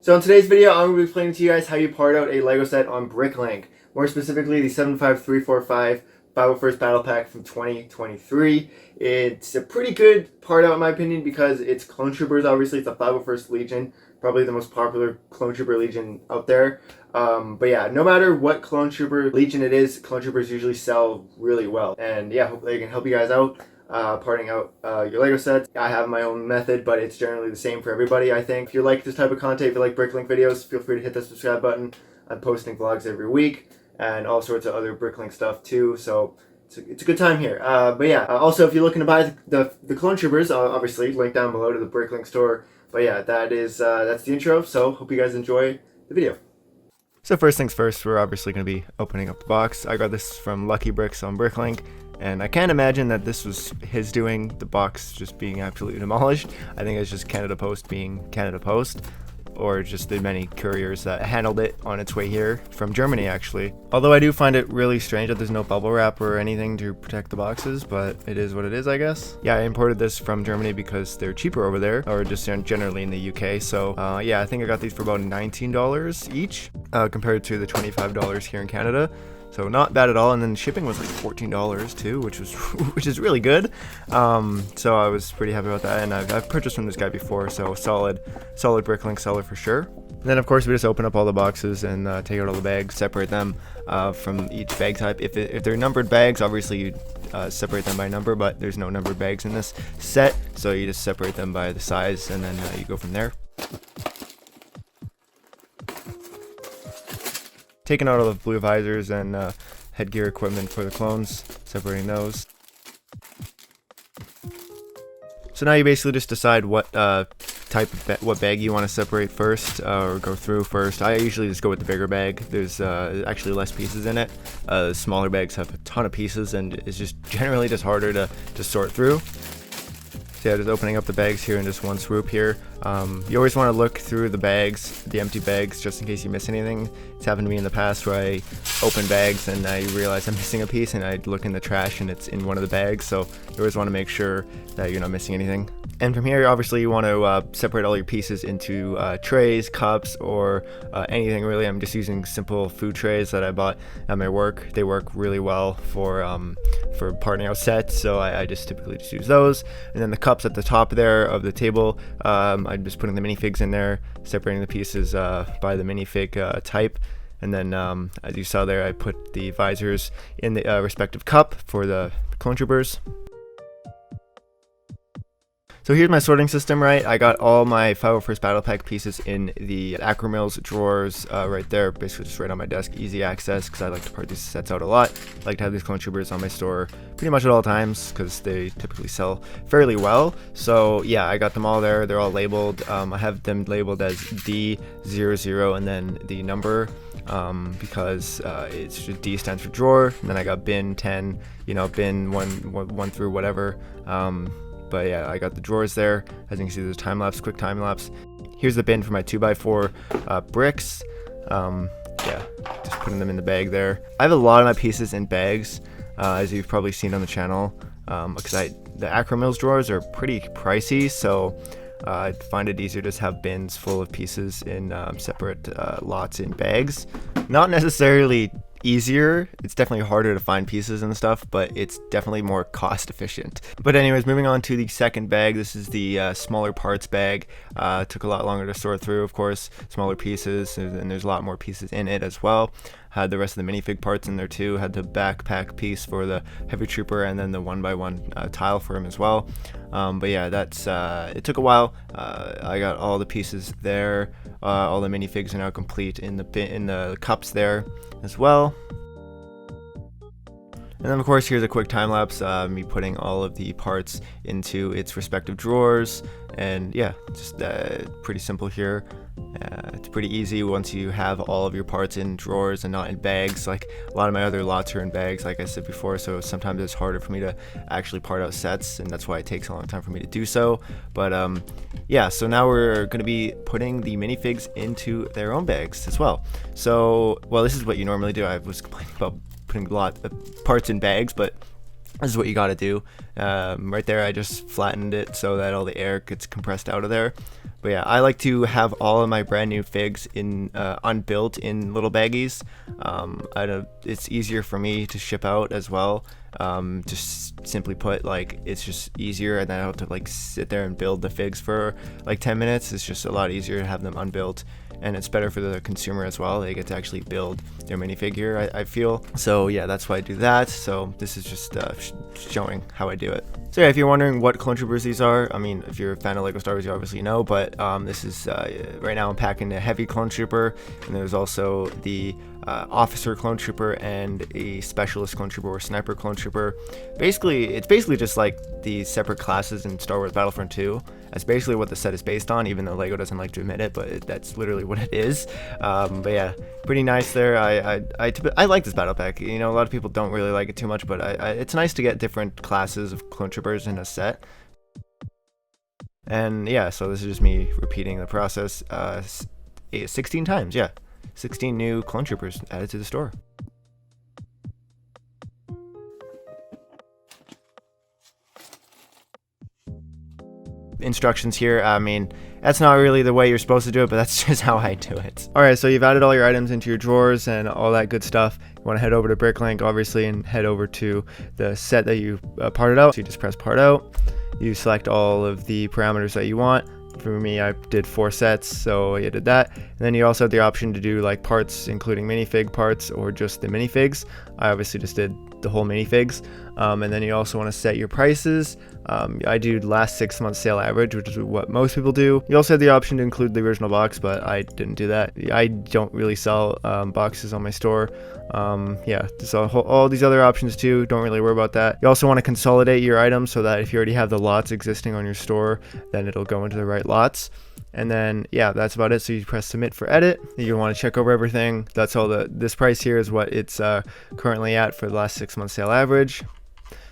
So in today's video, I'm going to be explaining to you guys how you part out a LEGO set on Bricklink. More specifically, the 75345 501st Battle Pack from 2023. It's a pretty good part out in my opinion because it's Clone Troopers. Obviously, it's a 501st Legion, probably the most popular Clone Trooper Legion out there. But yeah, no matter what Clone Trooper Legion it is, Clone Troopers usually sell really well. And yeah, hopefully I can help you guys out. Parting out your LEGO sets. I have my own method, but it's generally the same for everybody, I think. If you like this type of content, if you like Bricklink videos, feel free to hit the subscribe button. I'm posting vlogs every week and all sorts of other Bricklink stuff too, so it's a good time here. But yeah, also if you're looking to buy the Clone Troopers, obviously, link down below to the Bricklink store. But yeah, that's the intro, so hope you guys enjoy the video. So first things first, we're obviously going to be opening up the box. I got this from Lucky Bricks on Bricklink. And I can't imagine that this was his doing, the box just being absolutely demolished. I think it's just Canada Post being Canada Post, or just the many couriers that handled it on its way here from Germany, actually. Although I do find it really strange that there's no bubble wrap or anything to protect the boxes, but it is what it is, I guess. Yeah, I imported this from Germany because they're cheaper over there, or just generally in the UK. So yeah, I think I got these for about $19 each, compared to the $25 here in Canada. So not bad at all, and then shipping was like $14 too, which is really good. So I was pretty happy about that, and I've purchased from this guy before, so solid Bricklink seller for sure. And then of course we just open up all the boxes and take out all the bags, separate them from each bag type. If they're numbered bags, obviously you separate them by number, but there's no numbered bags in this set, so you just separate them by the size, and then you go from there. Taking out all the blue visors and headgear equipment for the clones, separating those. So now you basically just decide what what bag you want to separate first, or go through first. I usually just go with the bigger bag. There's actually less pieces in it. Smaller bags have a ton of pieces, and it's just generally just harder to sort through. So yeah, just opening up the bags here in just one swoop here. You always want to look through the bags, the empty bags, just in case you miss anything. It's happened to me in the past where I open bags and I realize I'm missing a piece, and I look in the trash and it's in one of the bags. So you always want to make sure that you're not missing anything. And from here, obviously, you want to separate all your pieces into trays, cups, or anything really. I'm just using simple food trays that I bought at my work. They work really well for parting out sets, so I just typically just use those. And then the cups at the top there of the table, I'm just putting the minifigs in there, separating the pieces by the minifig type. And then, as you saw there, I put the visors in the respective cup for the Clone Troopers. So here's my sorting system, right? I got all my 501st Battle Pack pieces in the Acromills drawers right there, basically just right on my desk, easy access, because I like to part these sets out a lot. I like to have these Clone Troopers on my store pretty much at all times, because they typically sell fairly well. So yeah, I got them all there. They're all labeled. I have them labeled as D00 and then the number, because it's just D stands for drawer, and then I got bin 10, bin 1 through whatever. But yeah, I got the drawers there. As you can see, there's quick time lapse. Here's the bin for my 2x4 bricks. Yeah, just putting them in the bag there. I have a lot of my pieces in bags, as you've probably seen on the channel, because the Acromills drawers are pretty pricey, so I find it easier to just have bins full of pieces in separate lots in bags. Not necessarily easier, it's definitely harder to find pieces and stuff, but it's definitely more cost efficient. But anyways, moving on to the second bag. This is the smaller parts bag. Took a lot longer to sort through, of course, smaller pieces, and there's a lot more pieces in it as well. Had the rest of the minifig parts in there too. Had the backpack piece for the heavy trooper, and then the 1x1 tile for him as well. But yeah, it took a while. I got all the pieces there. All the minifigs are now complete in the cups there as well. And then of course, here's a quick time lapse, me putting all of the parts into its respective drawers. And yeah, just pretty simple here. It's pretty easy once you have all of your parts in drawers and not in bags. Like a lot of my other lots are in bags, like I said before, so sometimes it's harder for me to actually part out sets, and that's why it takes a long time for me to do so. But yeah, so now we're going to be putting the minifigs into their own bags as well. So, well, this is what you normally do. I was complaining about putting a lot of parts in bags, but This is what you got to do. Right there, I just flattened it so that all the air gets compressed out of there. But yeah, I like to have all of my brand new figs in unbuilt in little baggies. It's easier for me to ship out as well. Just simply put, like, it's just easier, and then I don't have to like sit there and build the figs for like 10 minutes. It's just a lot easier to have them unbuilt, and it's better for the consumer as well. They get to actually build their minifig here, I feel. So yeah, that's why I do that. So this is just showing how I do it. So yeah, if you're wondering what clone troopers these are, I mean, if you're a fan of Lego Star Wars, you obviously know, but this is, right now I'm packing a heavy clone trooper, and there's also the officer clone trooper and a specialist clone trooper or sniper clone trooper. Basically, it's basically just like the separate classes in Star Wars Battlefront 2. That's basically what the set is based on, even though Lego doesn't like to admit it, but that's literally what it is. But yeah, pretty nice there. I like this battle pack. You know, a lot of people don't really like it too much, but it's nice to get different classes of clone troopers in a set. And yeah, so this is just me repeating the process 16 times. Yeah, 16 new clone troopers added to the store. Instructions here, I mean, that's not really the way you're supposed to do it, but that's just how I do it. Alright, so you've added all your items into your drawers and all that good stuff. You want to head over to Bricklink, obviously, and head over to the set that you parted out. So you just press part out, you select all of the parameters that you want. For me, I did 4 sets, so I did that. And then you also have the option to do like parts, including minifig parts or just the minifigs. I obviously just did the whole minifigs. And then you also want to set your prices. I do last 6 months sale average, which is what most people do. You also have the option to include the original box, but I didn't do that. I don't really sell boxes on my store. Yeah, so all these other options too, don't really worry about that. You also want to consolidate your items so that if you already have the lots existing on your store, then it'll go into the right lots. And then yeah, that's about it. So you press submit for edit. You want to check over everything. That's all. This price here is what it's currently at for the last 6 months sale average.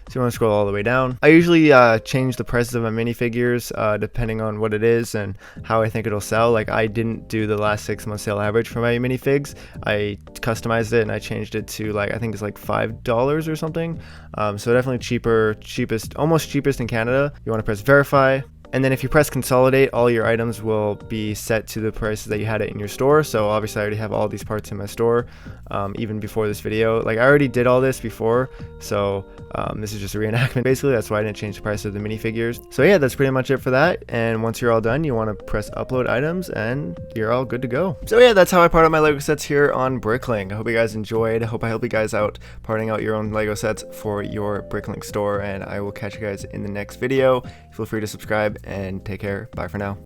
So you want to scroll all the way down. I usually change the prices of my minifigures depending on what it is and how I think it'll sell. Like, I didn't do the last 6 months sale average for my minifigs. I customized it and I changed it to like, I think it's like $5 or something. So definitely cheapest, almost cheapest in Canada. You want to press verify. And then if you press consolidate, all your items will be set to the prices that you had it in your store. So obviously I already have all these parts in my store, even before this video. Like, I already did all this before, so this is just a reenactment basically. That's why I didn't change the price of the minifigures. So yeah, that's pretty much it for that. And once you're all done, you want to press upload items and you're all good to go. So yeah, that's how I part out my Lego sets here on Bricklink. I hope you guys enjoyed. I hope I helped you guys out parting out your own Lego sets for your Bricklink store, and I will catch you guys in the next video. Feel free to subscribe and take care. Bye for now.